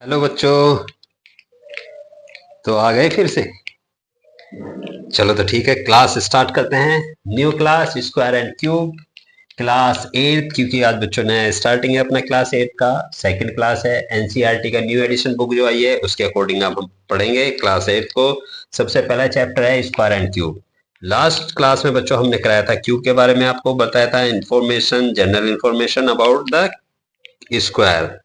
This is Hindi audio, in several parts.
हेलो बच्चों। तो आ गए फिर से। चलो तो ठीक है, क्लास स्टार्ट करते हैं। New class square and cube, class 8, क्योंकि आज बच्चों ने स्टार्टिंग है अपना क्लास 8 का। सेकंड क्लास है। एनसीईआरटी का न्यू एडिशन बुक जो आई है उसके अकॉर्डिंग अब हम पढ़ेंगे क्लास 8 को। सबसे पहला चैप्टर है square and cube. Last class में बच्चों हमने कराया था क्यूब के बारे में, आपको बताया था information, general information about the square.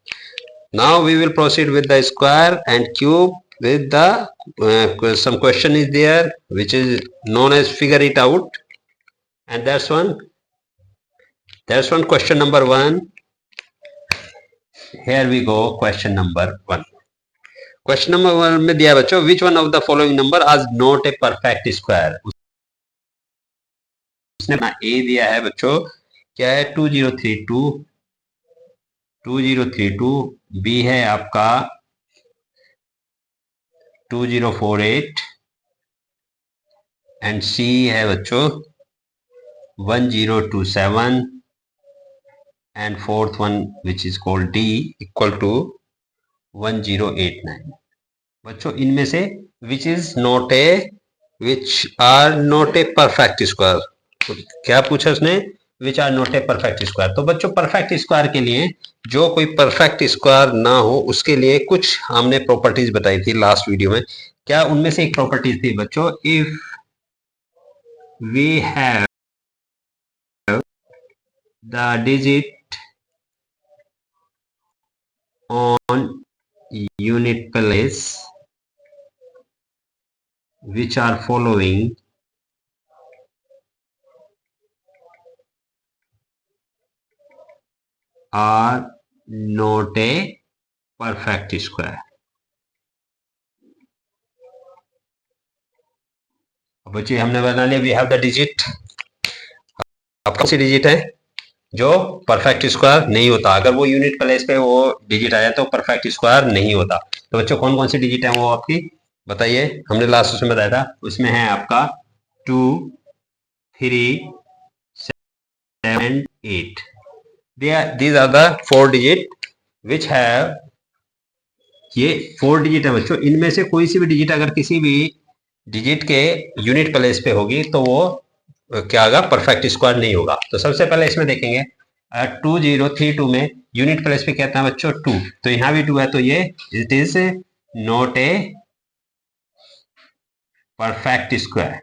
Now we will proceed with the square and cube with the some question is there which is known as figure it out, and that's one question number 1. Here we go, question number 1. Question number 1 में दिया बच्चों, which one of the following number is not a perfect square? उसने अपना a दिया है बच्चों, क्या है 2032, b है आपका 2048 एंड c है बच्चों 1027 and fourth one which is called D equal to 1089. बच्चों इनमें से which are not a perfect square, तो क्या पूछा उसने? which are not a perfect square। तो बच्चों परफेक्ट स्क्वायर के लिए, जो कोई परफेक्ट स्क्वायर ना हो उसके लिए कुछ हमने प्रॉपर्टीज बताई थी लास्ट वीडियो में। क्या उनमें से एक प्रॉपर्टीज थी बच्चों, if we have the digit on unit place which are following are not a perfect square। अब बच्चे हमने बना लिया वी हैव द डिजिट। अब कौन सी डिजिट है जो परफेक्ट स्क्वायर नहीं होता? अगर वो यूनिट प्लेस पे वो डिजिट आया तो परफेक्ट स्क्वायर नहीं होता। तो बच्चों कौन कौन सी डिजिट है वो आपकी बताइए। हमने लास्ट उसमें बताया था, उसमें है आपका 2, 3, 7, 8। These are the 4 digit which have, ये 4 डिजिट है बच्चों। इनमें से कोई सी भी डिजिट अगर किसी भी डिजिट के यूनिट प्लेस पे होगी तो वो क्या होगा? परफेक्ट स्क्वायर नहीं होगा। तो सबसे पहले इसमें देखेंगे 2032 में यूनिट प्लेस पे कहता है बच्चों 2, तो यहाँ भी 2 है, तो ये it is not a perfect square.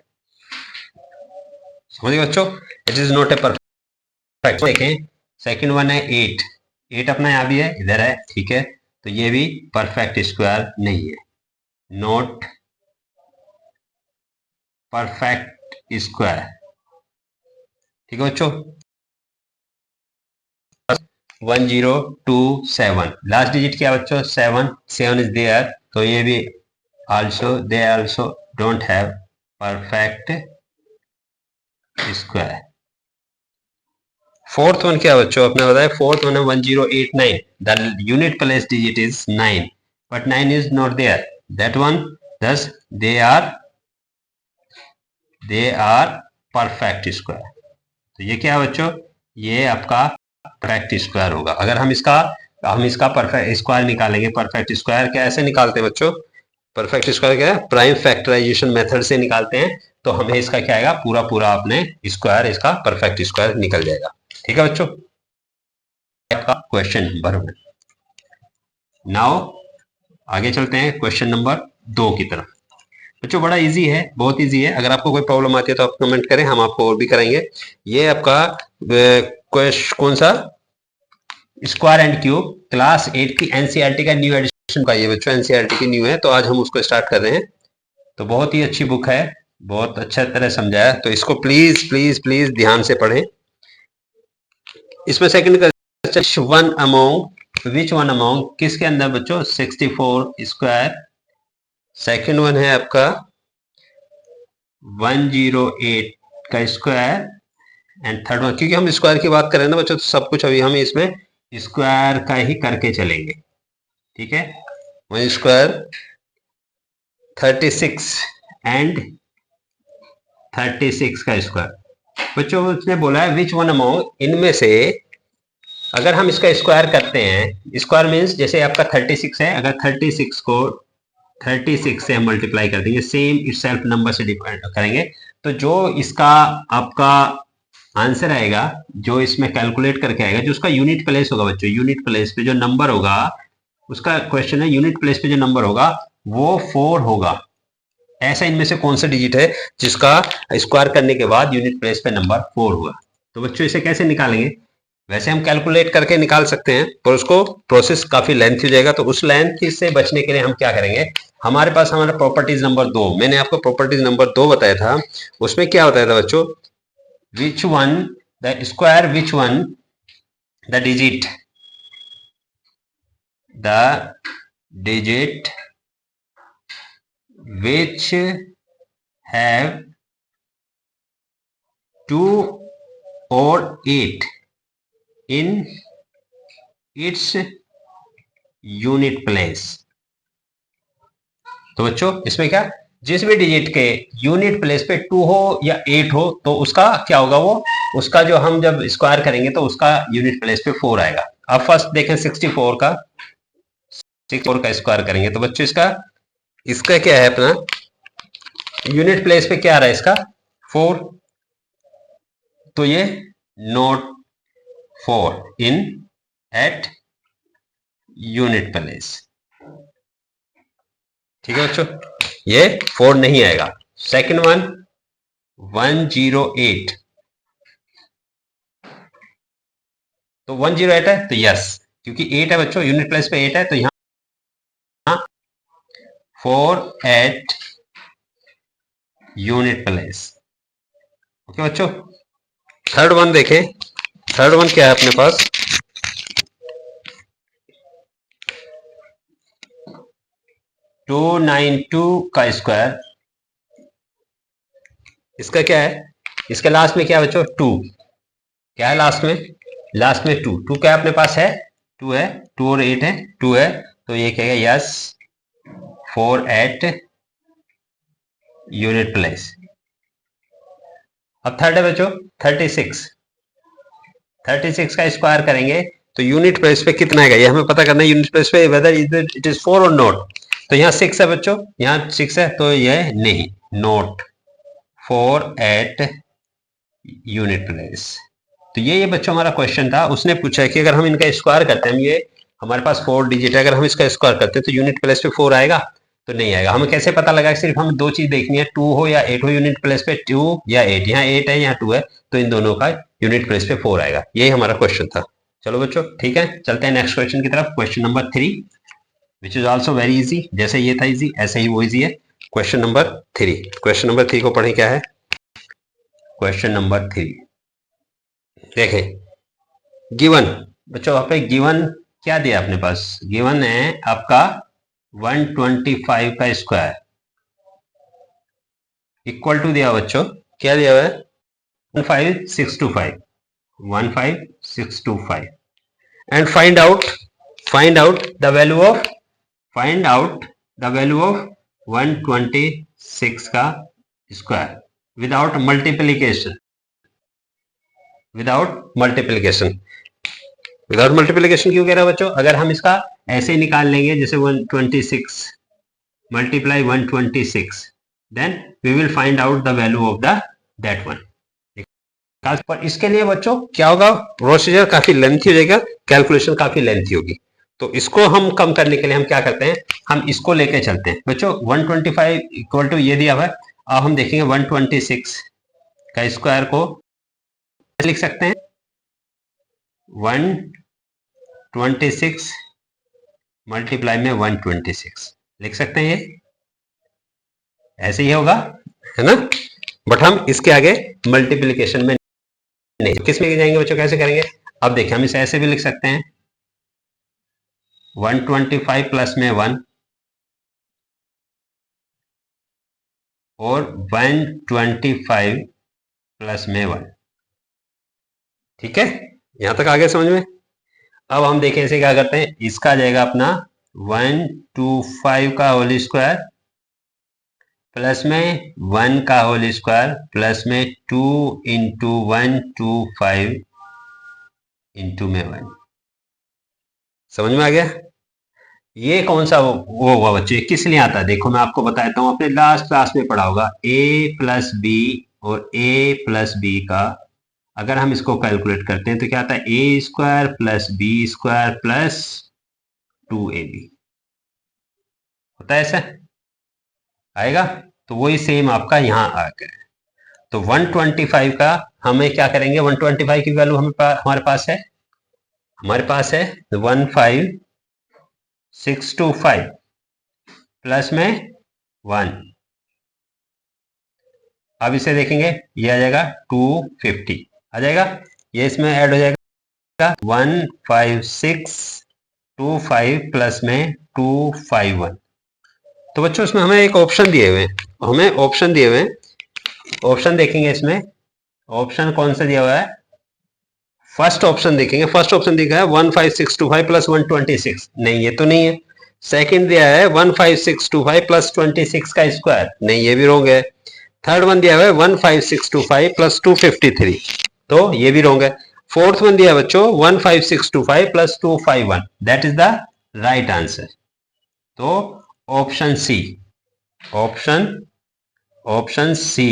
समझिए बच्चों, it is not a perfect. देखें सेकंड वन है 8 अपना यहाँ भी है, इधर है, ठीक है, तो ये भी परफेक्ट स्क्वायर नहीं है, नॉट परफेक्ट स्क्वायर। ठीक है बच्चों। 1027 लास्ट डिजिट क्या बच्चों? 7 इज देयर, तो ये भी they also don't have perfect square. Fourth one क्या बच्चों अपने बताया? फोर्थ वन है 1089, the unit place digit is 9 but 9 is not there, that one दस दे आर परफेक्ट स्क्वायर। तो ये क्या है बच्चों? ये आपका परफेक्ट स्क्वायर होगा। अगर हम इसका परफेक्ट स्क्वायर निकालेंगे, परफेक्ट स्क्वायर कैसे निकालते हैं बच्चों? परफेक्ट स्क्वायर क्या है? प्राइम फैक्टराइजेशन मेथड से निकालते हैं, तो हमें इसका क्या आएगा? पूरा अपने स्क्वायर, इसका परफेक्ट स्क्वायर निकल जाएगा। ठीक है बच्चों, क्वेश्चन नंबर 1। नाउ आगे चलते हैं क्वेश्चन नंबर 2 की तरफ। बच्चों बड़ा इजी है, बहुत इजी है। अगर आपको कोई प्रॉब्लम आती है तो आप कमेंट करें, हम आपको और भी कराएंगे। ये आपका कौन सा? स्क्वायर एंड क्यूब, क्लास 8 की एनसीईआरटी का न्यू एडिशन का। ये बच्चों एनसीईआरटी की न्यू है, तो आज हम उसको स्टार्ट कर रहे हैं। तो बहुत ही अच्छी बुक है, बहुत अच्छा तरह समझाया, तो इसको प्लीज प्लीज प्लीज ध्यान से पढ़ें। इसमें सेकंड का one among, which one among, किसके अंदर बच्चों? 64 स्क्वायर। सेकंड वन है आपका 108 का स्क्वायर, एंड थर्ड वन, क्योंकि हम स्क्वायर की बात कर रहे हैं ना बच्चों, तो सब कुछ अभी हम इसमें स्क्वायर का ही करके चलेंगे। ठीक है, 1 स्क्वायर 36 एंड 36 का स्क्वायर। बच्चों उसने बोला है विच वन अमोंग, इनमें से अगर हम इसका स्क्वायर करते हैं, स्क्वायर मीन्स जैसे आपका 36 है, अगर 36 को 36 से हम मल्टीप्लाई कर देंगे, सेम इटसेल्फ नंबर से डिवाइड करेंगे, तो जो इसका आपका आंसर आएगा, जो इसमें कैलकुलेट करके आएगा, जो उसका यूनिट प्लेस होगा बच्चों, यूनिट प्लेस पे जो नंबर होगा, उसका क्वेश्चन है यूनिट प्लेस पे जो नंबर होगा वो 4 होगा। ऐसा इनमें से कौन सा डिजिट है जिसका स्क्वायर करने के बाद यूनिट प्लेस पे नंबर 4 हुआ? तो बच्चों इसे कैसे निकालेंगे? वैसे हम कैलकुलेट करके निकाल सकते हैं, पर उसको प्रोसेस काफी लेंथी हो जाएगा, तो उस लेंथ से बचने के लिए हम क्या करेंगे, हमारे पास हमारा प्रॉपर्टीज नंबर 2, मैंने आपको प्रॉपर्टीज नंबर 2 बताया था, उसमें क्या बताया था बच्चों, which one the square, which one the digit which have 2 or 8 in its unit place। तो बच्चों इसमें क्या, जिस भी डिजिट के यूनिट प्लेस पे 2 हो या 8 हो तो उसका क्या होगा, वो उसका जो हम जब स्क्वायर करेंगे तो उसका यूनिट प्लेस पे 4 आएगा। अब फर्स्ट देखें 64 का स्क्वायर करेंगे तो बच्चों इसका क्या है, अपना यूनिट प्लेस पे क्या आ रहा है इसका 4, तो ये नोट 4 इन एट यूनिट प्लेस। ठीक है बच्चों, ये 4 नहीं आएगा। सेकंड वन 108, तो 108 है तो यस, क्योंकि 8 है बच्चों, यूनिट प्लेस पे 8 है, तो यहां 4 एट यूनिट प्लेस। ओके बच्चों, थर्ड वन देखें, थर्ड वन क्या है अपने पास, टू 92 का स्क्वायर, इसका क्या है, इसके लास्ट में क्या है बच्चों 2, क्या है लास्ट में, लास्ट में 2 क्या अपने पास है, 2 है, 2 और 8 है, 2 है, तो ये क्या है यस 4 एट यूनिट प्लेस। अब थर्ड है बच्चों 36 का स्क्वायर करेंगे तो यूनिट प्लेस पे कितना आएगा, ये हमें पता करना है, यूनिट प्लेस पे वेदर इट इज 4 और नॉट। तो यहाँ 6 है बच्चों, यहाँ 6 है, तो यह नहीं, नॉट 4 एट यूनिट प्लेस। तो ये बच्चों हमारा क्वेश्चन था, उसने पूछा कि अगर हम इनका स्क्वायर करते हैं, हम ये हमारे पास 4 डिजिट है, अगर हम इसका स्क्वायर करते हैं तो यूनिट प्लेस पे 4 आएगा, तो नहीं आएगा। हमें कैसे पता लगा, सिर्फ हमें 2 चीज देखनी है, 2 हो या 8 हो यूनिट प्लेस पे, 2 या 8, यहाँ 8 है यहाँ 2 है, तो इन दोनों का यूनिट प्लेस पे 4 आएगा। यही हमारा क्वेश्चन था। चलो बच्चों ठीक है, चलते हैं नेक्स्ट क्वेश्चन की तरफ, question number 3 which is also very easy, जैसे ये था इजी ऐसे ही वो इजी है। क्वेश्चन नंबर 3, क्वेश्चन नंबर 3 को पढ़ें, क्या है क्वेश्चन नंबर 3, देखें गिवन, बच्चों वहां पे गिवन क्या दिया अपने पास, गिवन है आपका 125 का स्क्वायर इक्वल टू दिया बच्चों, क्या दिया हुआ है 15625, 15625, and find out the value of 126 का square without multiplication, without multiplication क्यों कह रहा है बच्चों, अगर हम इसका ऐसे निकाल लेंगे जैसे 126 multiply 126, then we will find out the value of that one. पर इसके लिए बच्चों क्या होगा, प्रोसीजर काफी लेंथी हो जाएगा, कैलकुलेशन काफी लेंथी होगी, तो इसको हम कम करने के लिए हम क्या करते हैं, हम इसको लेके चलते हैं बच्चों। 125 इक्वल टू ये दिया हुआ है, अब हम देखेंगे 126 का स्क्वायर को लिख सकते हैं 126 मल्टीप्लाई में 126 लिख सकते हैं, ये ऐसे ही होगा है ना, बट हम इसके आगे मल्टीप्लीकेशन में नहीं, किस में जाएंगे बच्चों, कैसे करेंगे, अब देखिए हम इसे ऐसे भी लिख सकते हैं 125 प्लस में 1 और 125 प्लस में 1, ठीक है, यहां तक आगे समझ में। अब हम देखें इसे क्या करते हैं, इसका आ जाएगा अपना 125 का होल स्क्वायर प्लस में 1 का होल स्क्वायर प्लस में 2 इंटू 125 इंटू में 1, समझ में आ गया? ये कौन सा वो हुआ बच्चे, किस लिए आता है? देखो मैं आपको बता देता हूँ, आपने लास्ट क्लास में पढ़ा होगा a प्लस बी और a प्लस बी का अगर हम इसको कैलकुलेट करते हैं तो क्या आता है, A square plus B square plus 2ab होता है, ऐसा आएगा। तो वही सेम आपका यहाँ आ गया। तो 125 का हमें क्या करेंगे, 125 की वैल्यू हमारे पास है 15625 प्लस में 1। अब इसे देखेंगे, ये आ जाएगा 250 आ जाएगा, ये इसमें ऐड हो जाएगा 15625 प्लस में 251। तो बच्चों इसमें हमें एक ऑप्शन दिए हुए हैं, ऑप्शन देखेंगे इसमें, ऑप्शन कौन सा दिया हुआ है, फर्स्ट ऑप्शन देखेंगे, फर्स्ट ऑप्शन दिखा है 15625 प्लस 126, नहीं ये तो नहीं है। सेकंड दिया है 15625 प्लस 26 का स्क्वायर, नहीं ये भी रॉन्ग है। थर्ड वन दिया हुआ है 15625 प्लस 253, तो ये भी रॉन्ग है। फोर्थ वन दिया है बच्चों 15625 plus 251, that is the right answer. तो option C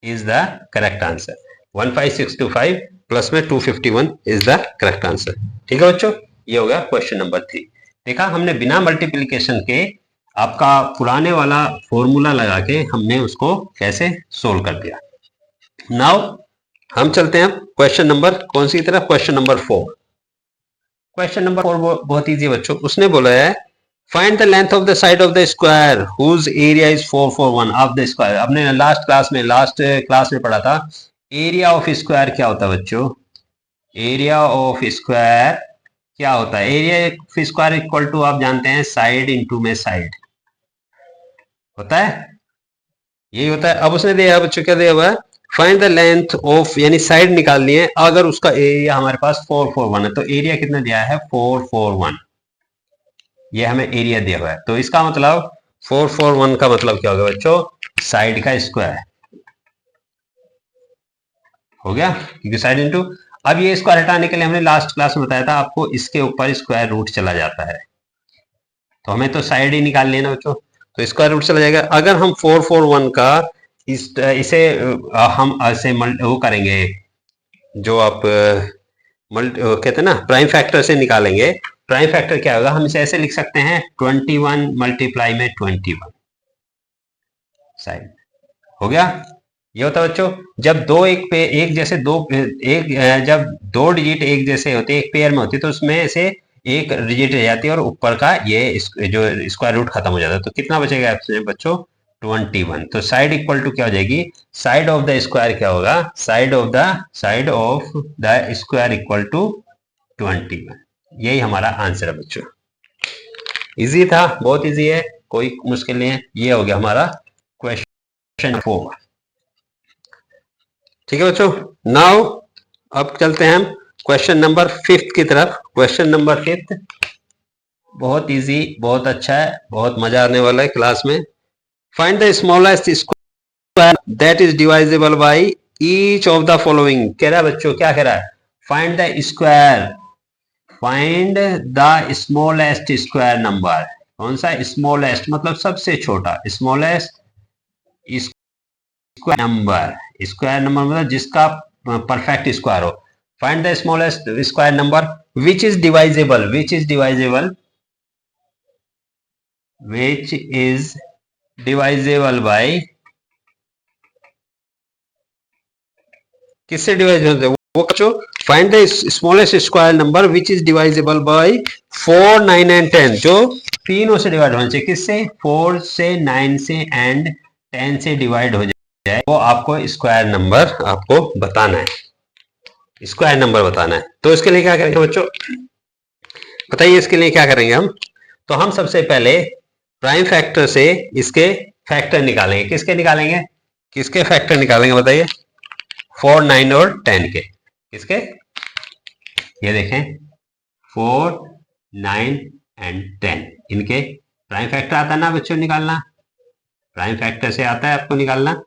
is the correct answer. 15625 plus में 251 इज द करेक्ट आंसर। ठीक है बच्चों, ये हो गया क्वेश्चन नंबर 3। देखा हमने बिना मल्टीप्लीकेशन के आपका पुराने वाला फॉर्मूला लगा के हमने उसको कैसे सोल्व कर दिया। नाउ हम चलते हैं क्वेश्चन नंबर कौन सी तरफ, क्वेश्चन नंबर 4। क्वेश्चन नंबर 4 बहुत इजी है बच्चों, उसने बोला है find the length of the side of the square whose area is 441 of the square. आपने लास्ट क्लास में पढ़ा था एरिया ऑफ स्क्वायर क्या होता है बच्चों, एरिया ऑफ स्क्वायर क्या होता है, area of square equal to आप जानते हैं साइड इंटू में साइड होता है, यही होता है। अब उसने दिया बच्चों क्या दिया हुआ है, फाइंड द लेंथ ऑफ, यानी साइड निकालनी है, अगर उसका एरिया हमारे पास 441 है, तो एरिया कितना दिया है 441, ये हमें एरिया दिया हुआ है। तो इसका मतलब 441 का मतलब क्या होगा बच्चों, साइड का स्क्वायर हो गया, क्योंकि साइड इंटू। अब ये स्क्वायर हटाने के लिए हमने लास्ट क्लास में बताया था आपको, इसके ऊपर स्क्वायर रूट चला जाता है, तो हमें तो साइड ही निकाल लेना बच्चों, तो स्क्वायर रूट चला जाएगा। अगर हम 441 का इसे हम ऐसे वो करेंगे, जो आप कहते हैं ना प्राइम फैक्टर से निकालेंगे, प्राइम फैक्टर क्या होगा, हम इसे ऐसे लिख सकते हैं 21 मल्टीप्लाई में 21 साइड हो गया। ये होता है बच्चों जब दो एक जैसे जब दो डिजिट एक जैसे होते हैं, एक पेयर में होती है, तो उसमें से एक डिजिट रह जाती है और ऊपर का ये जो स्क्वायर रूट खत्म हो जाता है, तो कितना बचेगा बच्चों 21। तो साइड इक्वल टू क्या हो जाएगी, साइड ऑफ द स्क्वायर क्या होगा, side of the square equal to 21। यही हमारा आंसर है बच्चों, इजी था, बहुत इजी है, कोई मुश्किल नहीं है। ये हो गया हमारा क्वेश्चन 4। ठीक है बच्चों, नाउ अब चलते हैं हम क्वेश्चन नंबर 5 की तरफ। क्वेश्चन नंबर 5 बहुत इजी, बहुत अच्छा है, बहुत मजा आने वाला है क्लास में। Find the smallest square that is divisible by each of the following. कह रहा है बच्चों, क्या कह रहा है, find the smallest square number. कौन सा स्मॉलेस्ट, मतलब सबसे छोटा, स्मॉलेस्ट स्क्वायर नंबर मतलब जिसका परफेक्ट स्क्वायर हो। Find the smallest square number which is divisible by, किससे डिवाइड होते हैं वो बच्चों, find the smallest square number which is divisible by 4, 9 and 10, जो तीनों से डिवाइड होना चाहिए, किससे, 4 से, 9 से एंड 10 से डिवाइड हो जाए, वो आपको स्क्वायर नंबर आपको बताना है, स्क्वायर नंबर बताना है। तो इसके लिए क्या करेंगे बच्चों, बताइए इसके लिए क्या करेंगे हम। तो हम सबसे पहले प्राइम फैक्टर से इसके फैक्टर निकालेंगे, किसके फैक्टर निकालेंगे बताइए, 4, 9 और 10 के, किसके, ये देखें 4, 9 एंड 10, इनके प्राइम फैक्टर आता है ना बच्चों निकालना, प्राइम फैक्टर से आता है आपको निकालना,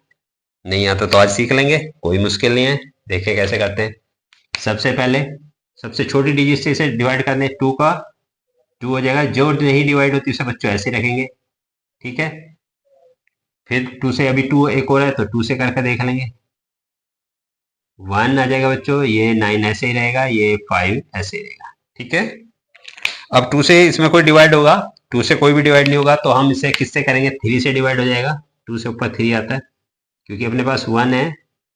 नहीं आता तो आज सीख लेंगे, कोई मुश्किल नहीं है। देखिए कैसे करते हैं, सबसे पहले सबसे छोटी डिजिट से इसे डिवाइड करने 2 का 2 हो जाएगा। जो नहीं डिवाइड होती उसे बच्चों ऐसे रखेंगे, ठीक है। फिर 2 से अभी 2 एक और है तो 2 से करके देख लेंगे, 1 आ जाएगा बच्चों। ये 9 ऐसे ही रहेगा, ये 5 ऐसे ही रहेगा, ठीक है। अब 2 से इसमें कोई डिवाइड होगा, 2 से कोई भी डिवाइड नहीं होगा, तो हम इसे किससे करेंगे, 3 से डिवाइड हो जाएगा। 2 से ऊपर 3 आता है, क्योंकि अपने पास 1 है,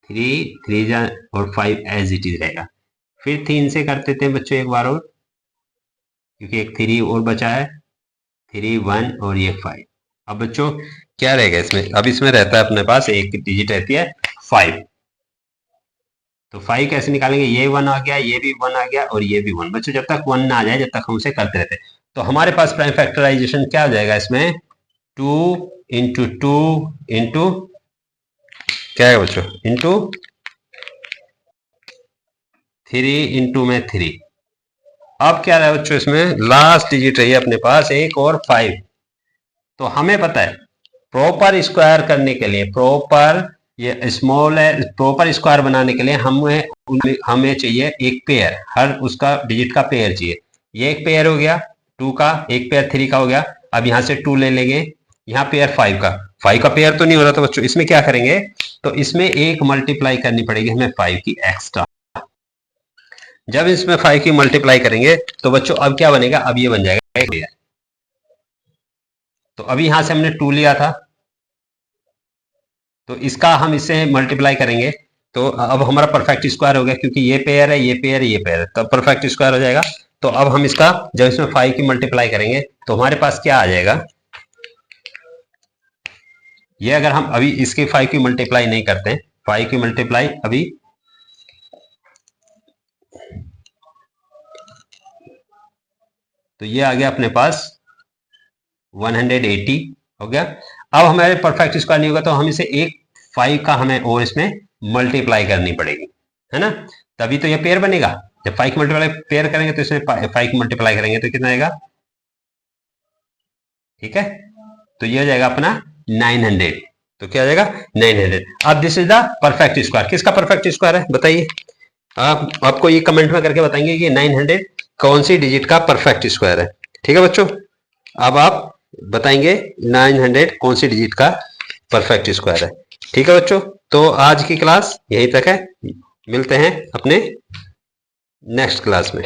3 और 5 एज इट इज रहेगा। फिर 3 से कर देते हैं बच्चों एक बार और, क्योंकि एक 3 और बचा है, 3 1 और ये 5। अब बच्चों क्या रहेगा इसमें, अब इसमें रहता है अपने पास एक डिजिट रहती है 5। तो 5 कैसे निकालेंगे, ये 1 आ गया, ये भी 1 आ गया और ये भी 1। बच्चों जब तक 1 ना आ जाए, जब तक हम उसे करते रहते हैं, तो हमारे पास प्राइम फैक्टराइजेशन क्या हो जाएगा इसमें, 2 इंटू 2 इंटू क्या है बच्चों, इंटू 3 इंटू में 3। अब क्या रहा है बच्चों, इसमें लास्ट डिजिट रही है अपने पास एक और 5। तो हमें पता है प्रॉपर स्क्वायर करने के लिए, प्रॉपर ये स्मॉल है, प्रॉपर स्क्वायर बनाने के लिए हमें चाहिए एक पेयर, हर उसका डिजिट का पेयर चाहिए। ये एक पेयर हो गया 2 का, एक पेयर 3 का हो गया। अब यहां से 2 ले लेंगे, यहाँ पेयर 5 का, 5 का पेयर तो नहीं हो रहा था बच्चों, इसमें क्या करेंगे, तो इसमें एक मल्टीप्लाई करनी पड़ेगी हमें 5 की एक्स्ट्रा। जब इसमें 5 की मल्टीप्लाई करेंगे तो बच्चों अब क्या बनेगा, अब ये बन जाएगा एक पेयर। तो अभी यहां से हमने 2 लिया था, तो इसका हम इससे मल्टीप्लाई करेंगे, तो अब हमारा परफेक्ट स्क्वायर हो गया, क्योंकि ये पेयर है, ये पेयर है, ये पेयर है, तो परफेक्ट स्क्वायर हो जाएगा। तो अब हम इसका जब इसमें 5 की मल्टीप्लाई करेंगे तो हमारे पास क्या आ जाएगा, ये अगर हम अभी इसके 5 की मल्टीप्लाई नहीं करते हैं, 5 की मल्टीप्लाई अभी, तो ये आ गया अपने पास 180 हो गया। अब हमारे परफेक्ट स्क्वायर नहीं होगा, तो हम इसे एक 5 का हमें और इसमें मल्टीप्लाई करनी पड़ेगी, है ना, तभी तो ये पेयर बनेगा। जब 5 की मल्टीप्लाई पेयर करेंगे तो इसमें 5 की मल्टीप्लाई करेंगे तो कितना आएगा, ठीक है। तो ये हो जाएगा अपना 900। तो क्या आ जाएगा 900। अब this is the perfect square. किसका परफेक्ट स्क्वायर है बताइए, आप आपको ये कमेंट में करके बताएंगे कि 900 कौन सी डिजिट का परफेक्ट स्क्वायर है, ठीक है बच्चों। अब आप बताएंगे 900 कौन सी डिजिट का परफेक्ट स्क्वायर है, ठीक है बच्चों। तो आज की क्लास यहीं तक है, मिलते हैं अपने नेक्स्ट क्लास में।